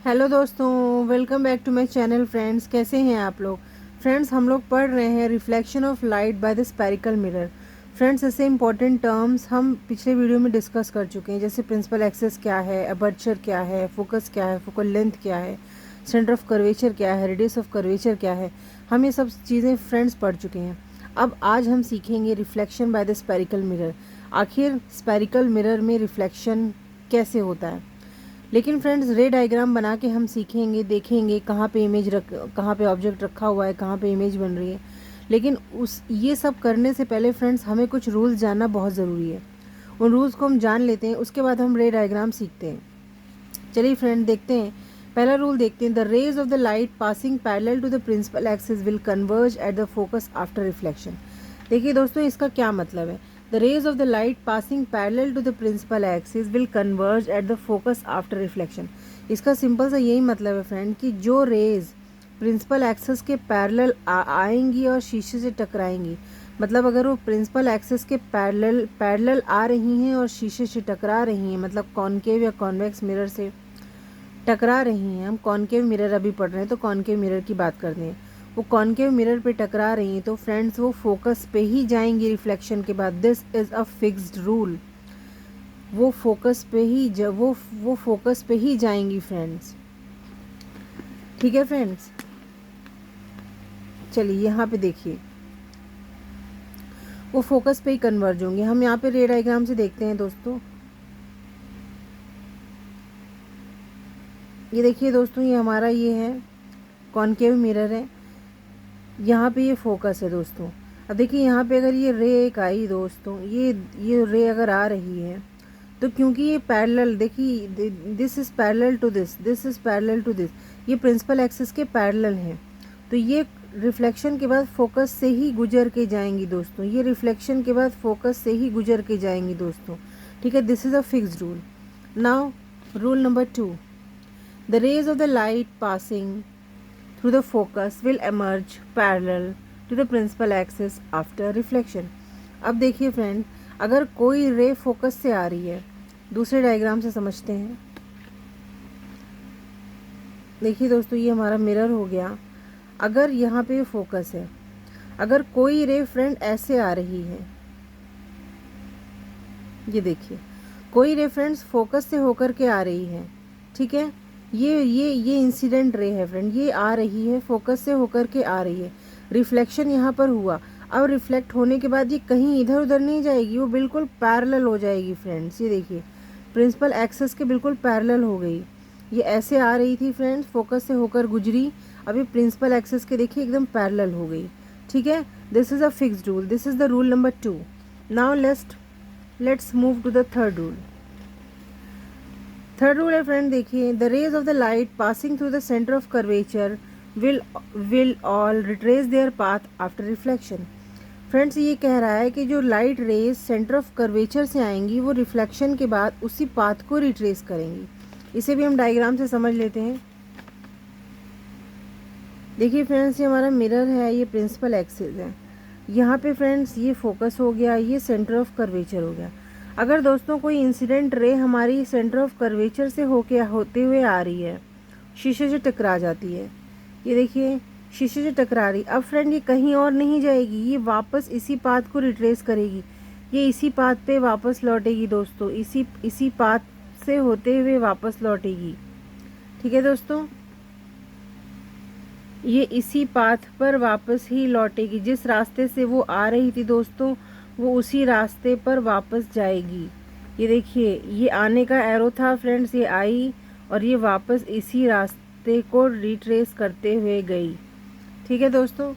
Hello दोस्तों, welcome back to my channel. Friends, कैसे हैं आप लोग। फ्रेंड्स, हम लोग पढ़ रहे हैं reflection of light by the spherical mirror. Friends, ऐसे इंपॉर्टेंट टर्म्स हम पिछले वीडियो में डिस्कस कर चुके हैं, जैसे प्रिंसिपल एक्सिस क्या है, अपर्चर क्या है, फोकस क्या है, फोकल लेंथ क्या है, सेंटर ऑफ कर्वेचर क्या है, रेडियस ऑफ कर्वेचर क्या है। हम ये सब चीज़ें फ्रेंड्स पढ़ चुके हैं। अब आज हम सीखेंगे reflection by the spherical mirror. आखिर स्पेरिकल मिरर में रिफ्लेक्शन कैसे होता है। लेकिन फ्रेंड्स, रे डायग्राम बना के हम सीखेंगे, देखेंगे कहाँ पे ऑब्जेक्ट रखा हुआ है, कहाँ पे इमेज बन रही है। लेकिन उस ये सब करने से पहले फ्रेंड्स, हमें कुछ रूल्स जानना बहुत ज़रूरी है। उन रूल्स को हम जान लेते हैं, उसके बाद हम रे डायग्राम सीखते हैं। चलिए फ्रेंड, देखते हैं। पहला रूल देखते हैं। The rays of the light passing parallel to the principal axis will converge at the focus after reflection. देखिए दोस्तों, इसका क्या मतलब है। The rays of the light passing parallel to the principal axis will converge at the focus after reflection. इसका simple सा यही मतलब है फ्रेंड कि जो रेज प्रिंसिपल एक्सिस के पैरेलल आएंगी और शीशे से टकराएंगी, मतलब अगर वो प्रिंसिपल एक्सिस के पैरेलल आ रही हैं और शीशे से टकरा रही हैं, मतलब कॉनकेव या कॉन्वेक्स मिरर से टकरा रही हैं। हम कॉनकेव मिरर अभी पढ़ रहे हैं, तो कॉनकेव मिरर की बात करते हैं। वो कॉनकेव मिरर पे टकरा रही हैं, तो फ्रेंड्स वो फोकस पे ही जाएंगी रिफ्लेक्शन के बाद। This is a fixed rule. वो फोकस पे ही वो फोकस पे ही जाएंगी फ्रेंड्स। ठीक है फ्रेंड्स, चलिए यहाँ पे देखिए, वो फोकस पे ही कन्वर्ज होंगे। हम यहाँ पे रे डायग्राम से देखते हैं दोस्तों। ये देखिए दोस्तों, ये हमारा ये है कॉनकेव मिरर है, यहाँ पे ये फोकस है दोस्तों। अब देखिए यहाँ पे अगर ये रे एक आई दोस्तों, ये रे अगर आ रही है, तो क्योंकि ये पैरेलल, देखिए this is parallel to this is parallel to this, ये प्रिंसिपल एक्सिस के पैरेलल हैं, तो ये रिफ्लेक्शन के बाद फोकस से ही गुजर के जाएंगी दोस्तों। ये रिफ्लेक्शन के बाद फोकस से ही गुजर के जाएंगी दोस्तों। ठीक है, this is a fixed rule. Now rule number 2, the rays of the light passing through the focus will emerge parallel to the principal axis after reflection। अब देखिए फ्रेंड, अगर कोई रे फोकस से आ रही है, दूसरे डायग्राम से समझते हैं। देखिए दोस्तों, ये हमारा मिरर हो गया। अगर यहाँ पे फोकस है, अगर कोई रे फ्रेंड ऐसे आ रही है, ये देखिए कोई रे फ्रेंड्स फोकस से होकर के आ रही है। ठीक है, ये इंसिडेंट रे है फ्रेंड, ये आ रही है, फोकस से होकर के आ रही है। रिफ्लेक्शन यहाँ पर हुआ। अब रिफ्लेक्ट होने के बाद ये कहीं इधर उधर नहीं जाएगी, वो बिल्कुल पैरेलल हो जाएगी फ्रेंड्स। ये देखिए प्रिंसिपल एक्सिस के बिल्कुल पैरेलल हो गई। ये ऐसे आ रही थी फ्रेंड्स, फोकस से होकर गुजरी, अभी प्रिंसिपल एक्सिस के देखिए एकदम पैरेलल हो गई। ठीक है, this is a fixed rule, this is the rule number 2। Now let's move to the third rule. Third rule है फ्रेंड, देखिए, the rays of the light passing through the centre of curvature will all retrace their path after reflection. Friends, ये कह रहा है कि जो light rays centre of curvature से आएंगी, वो रिफ्लेक्शन के बाद उसी पाथ को रिट्रेस करेंगी। इसे भी हम डायग्राम से समझ लेते हैं। देखिए फ्रेंड्स, ये हमारा मिरर है, ये प्रिंसिपल एक्सिस है। यहाँ पे फ्रेंड्स ये फोकस हो गया, ये सेंटर ऑफ कर्वेचर हो गया। अगर दोस्तों कोई इंसिडेंट रे हमारी सेंटर ऑफ कर्वेचर से होते हुए आ रही है, शीशे से टकरा जाती है, ये देखिए शीशे से टकरा रही, अब फ्रेंड ये कहीं और नहीं जाएगी, ये वापस इसी पाथ को रिट्रेस करेगी। ये इसी पाथ पे वापस लौटेगी दोस्तों, इसी पाथ से होते हुए वापस लौटेगी। ठीक है दोस्तों, ये इसी पाथ पर वापस ही लौटेगी। जिस रास्ते से वो आ रही थी दोस्तों, वो उसी रास्ते पर वापस जाएगी। ये देखिए, ये आने का एरो था फ्रेंड्स, ये आई और ये वापस इसी रास्ते को रिट्रेस करते हुए गई। ठीक है दोस्तों,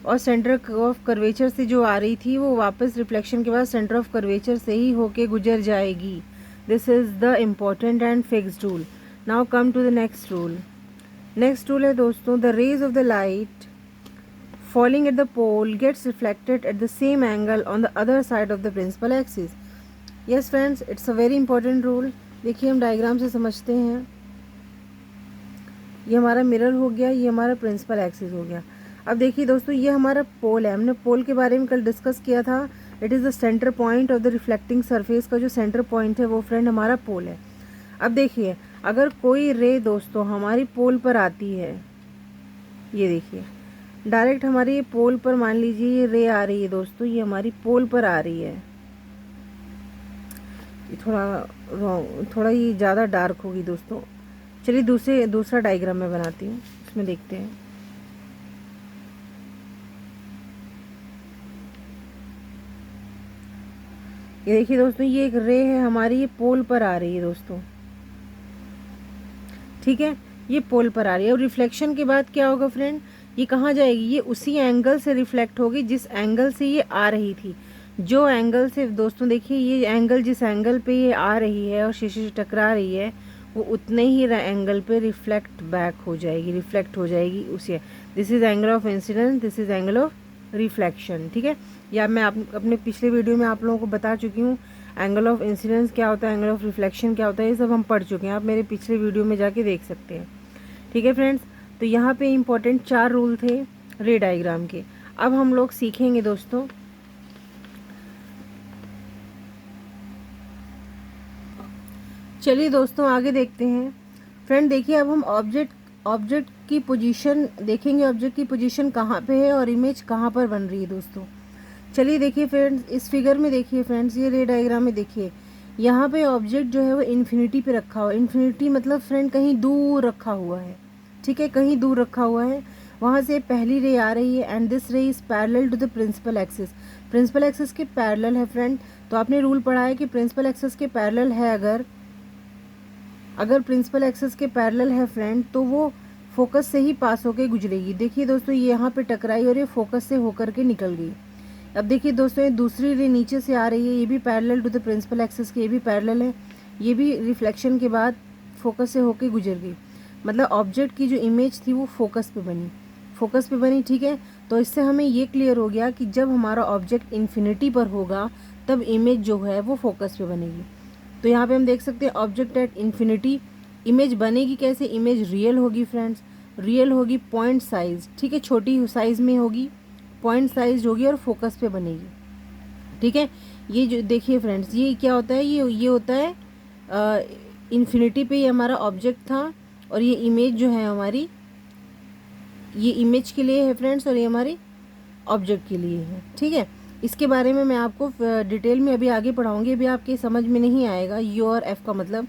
और सेंटर ऑफ कर्वेचर से जो आ रही थी, वो वापस रिफ्लेक्शन के बाद सेंटर ऑफ कर्वेचर से ही होके गुजर जाएगी। This is the important and fixed rule. Now come to the next rule. Next rule है दोस्तों, the rays of the light falling at the pole gets reflected at the same angle on the other side of the principal axis। yes friends, it's a very important rule। देखिए हम diagram से समझते हैं। ये हमारा mirror हो गया, ये हमारा प्रिंसिपल एक्सिस हो गया। अब देखिए दोस्तों, ये हमारा पोल है। हमने पोल के बारे में कल डिस्कस किया था। It is the centre point of the reflecting surface का जो सेंटर पॉइंट है, वो फ्रेंड हमारा पोल है। अब देखिए, अगर कोई रे दोस्तों हमारी पोल पर आती है, ये देखिए डायरेक्ट हमारी ये पोल पर, मान लीजिए ये रे आ रही है दोस्तों, ये हमारी पोल पर आ रही है, ये थोड़ा ये ज़्यादा डार्क होगी दोस्तों। चलिए दूसरा डायग्राम मैं बनाती हूँ, इसमें देखते हैं। ये देखिए दोस्तों, ये एक रे है हमारी, ये पोल पर आ रही है दोस्तों, ठीक है, ये पोल पर आ रही है। और रिफ्लेक्शन के बाद क्या होगा फ्रेंड, ये कहाँ जाएगी, ये उसी एंगल से रिफ्लेक्ट होगी जिस एंगल से ये आ रही थी। जो एंगल से दोस्तों देखिए, ये एंगल जिस एंगल पे ये आ रही है और शीशे से टकरा रही है, वो उतने ही एंगल पे रिफ्लेक्ट हो जाएगी उसे। This is angle of incidence, this is angle of reflection, ठीक है। या मैं अपने पिछले वीडियो में आप लोगों को बता चुकी हूँ एंगल ऑफ इंसिडेंस क्या होता है, एंगल ऑफ रिफ्लेक्शन क्या होता है, ये सब हम पढ़ चुके हैं, आप मेरे पिछले वीडियो में जाके देख सकते हैं, ठीक है फ्रेंड्स। तो यहाँ पे इम्पोर्टेंट 4 रूल थे रे डायग्राम के। अब हम लोग सीखेंगे दोस्तों चलिए दोस्तों आगे देखते हैं। फ्रेंड देखिए, अब हम ऑब्जेक्ट की पोजीशन देखेंगे, ऑब्जेक्ट की पोजीशन कहाँ पे है और इमेज कहाँ पर बन रही है दोस्तों। चलिए देखिए फ्रेंड्स, इस फिगर में देखिए फ्रेंड्स, ये रे डायग्राम में देखिए, यहाँ पे ऑब्जेक्ट जो है वो इन्फिनिटी पे रखा हुआ है। इन्फिनिटी मतलब फ्रेंड कहीं दूर रखा हुआ है, ठीक है, कहीं दूर रखा हुआ है। वहाँ से पहली रे आ रही है and this ray is parallel to the principal axis. Principal axis के पैरेलल है फ्रेंड। तो आपने रूल पढ़ा है कि प्रिंसिपल एक्सिस के पैरेलल है, अगर प्रिंसिपल एक्सिस के पैरेलल है फ्रेंड, तो वो फोकस से ही पास होकर गुजरेगी। देखिए दोस्तों, ये यहाँ पे टकराई और ये फोकस से होकर के निकल गई। अब देखिए दोस्तों, ये दूसरी रे नीचे से आ रही है, ये भी parallel to the principal axis के, ये भी पैरेलल है, ये भी रिफ्लेक्शन के बाद फोकस से होकर गुजर गई। मतलब ऑब्जेक्ट की जो इमेज थी वो फोकस पे बनी, ठीक है। तो इससे हमें ये क्लियर हो गया कि जब हमारा ऑब्जेक्ट इन्फिनिटी पर होगा तब इमेज जो है वो फोकस पे बनेगी। तो यहाँ पे हम देख सकते हैं ऑब्जेक्ट एट इन्फिनिटी, इमेज बनेगी कैसे, इमेज रियल होगी फ्रेंड्स, रियल होगी पॉइंट साइज, ठीक है, छोटी साइज में होगी, पॉइंट साइज होगी और फोकस पे बनेगी, ठीक है। ये जो देखिए फ्रेंड्स, ये क्या होता है, ये होता है इन्फिनिटी पे ये हमारा ऑब्जेक्ट था और ये इमेज जो है हमारी, ये इमेज के लिए है फ्रेंड्स और ये हमारी ऑब्जेक्ट के लिए है, ठीक है। इसके बारे में मैं आपको डिटेल में अभी आगे पढ़ाऊंगी, अभी आपके समझ में नहीं आएगा यू और एफ का मतलब।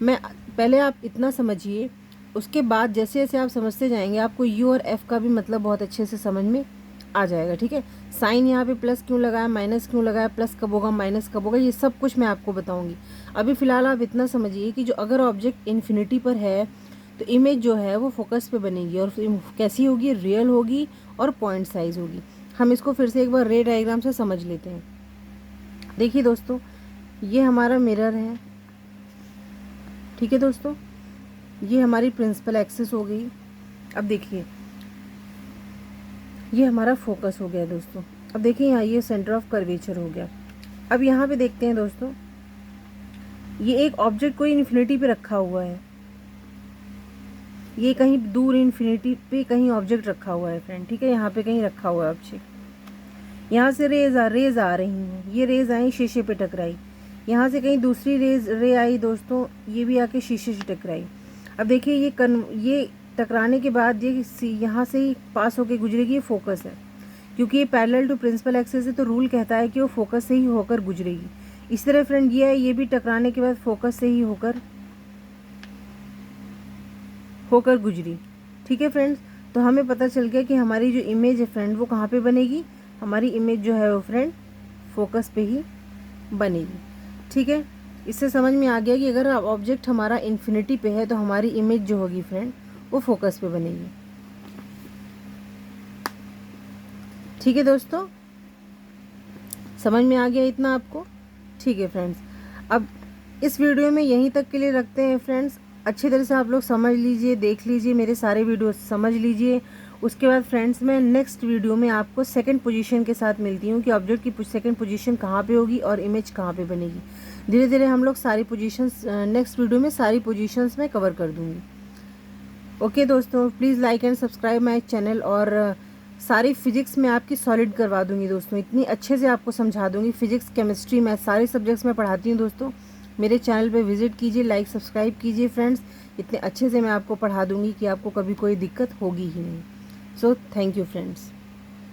मैं पहले आप इतना समझिए, उसके बाद जैसे जैसे आप समझते जाएंगे आपको यू और एफ का भी मतलब बहुत अच्छे से समझ में आ जाएगा, ठीक है। साइन यहाँ पे प्लस क्यों लगाया, माइनस क्यों लगाया, प्लस कब होगा, माइनस कब होगा, ये सब कुछ मैं आपको बताऊंगी। अभी फ़िलहाल आप इतना समझिए कि जो अगर ऑब्जेक्ट इन्फिनिटी पर है तो इमेज जो है वो फोकस पे बनेगी और कैसी होगी, रियल होगी और पॉइंट साइज होगी। हम इसको फिर से एक बार रे डायग्राम से समझ लेते हैं। देखिए दोस्तों, ये हमारा मिरर है, ठीक है दोस्तों, ये हमारी प्रिंसिपल एक्सिस हो गई। अब देखिए, ये हमारा फोकस हो गया दोस्तों। अब देखिए यहाँ ये सेंटर ऑफ कर्वेचर हो गया। अब यहाँ पे देखते हैं दोस्तों, ये एक ऑब्जेक्ट कोई इन्फिनिटी पे रखा हुआ है, ये कहीं दूर इन्फिनिटी पे कहीं ऑब्जेक्ट रखा हुआ है फ्रेंड, ठीक है, यहाँ पे कहीं रखा हुआ है ऑब्जेक्ट। यहाँ से रेज आ रही हैं, ये रेज आई शीशे पे टकराई, यहाँ से कहीं दूसरी रे आई दोस्तों, ये भी आके शीशे से टकराई। अब देखिए ये टकराने के बाद ये यहाँ से ही पास होके गुजरेगी, ये फोकस है, क्योंकि ये पैरेलल टू प्रिंसिपल एक्सिस है तो रूल कहता है कि वो फोकस से ही होकर गुजरेगी। इस तरह फ्रेंड ये है, ये भी टकराने के बाद फोकस से ही होकर गुजरी, ठीक है फ्रेंड्स। तो हमें पता चल गया कि हमारी जो इमेज है फ्रेंड वो कहाँ पे बनेगी, हमारी इमेज जो है वो फ्रेंड फोकस पे ही बनेगी, ठीक है। इससे समझ में आ गया कि अगर ऑब्जेक्ट हमारा इन्फिनिटी पे है तो हमारी इमेज जो होगी फ्रेंड वो फोकस पे बनेगी, ठीक है दोस्तों। समझ में आ गया इतना आपको, ठीक है फ्रेंड्स। अब इस वीडियो में यहीं तक के लिए रखते हैं फ्रेंड्स। अच्छी तरह से आप लोग समझ लीजिए, देख लीजिए, मेरे सारे वीडियो समझ लीजिए। उसके बाद फ्रेंड्स मैं नेक्स्ट वीडियो में आपको सेकंड पोजीशन के साथ मिलती हूँ कि ऑब्जेक्ट की सेकंड पोजीशन कहाँ पे होगी और इमेज कहाँ पे बनेगी। धीरे धीरे हम लोग सारी पोजीशंस नेक्स्ट वीडियो में सारी पोजीशंस में कवर कर दूँगी। ओके दोस्तों, please like and subscribe my channel. और सारी फिजिक्स में आपकी सॉलिड करवा दूँगी दोस्तों, इतनी अच्छे से आपको समझा दूँगी। फिजिक्स, केमिस्ट्री, मैथ सारे सब्जेक्ट्स में पढ़ाती हूँ दोस्तों। मेरे चैनल पे विज़िट कीजिए, लाइक सब्सक्राइब कीजिए फ्रेंड्स। इतने अच्छे से मैं आपको पढ़ा दूँगी कि आपको कभी कोई दिक्कत होगी ही नहीं। So thank you friends.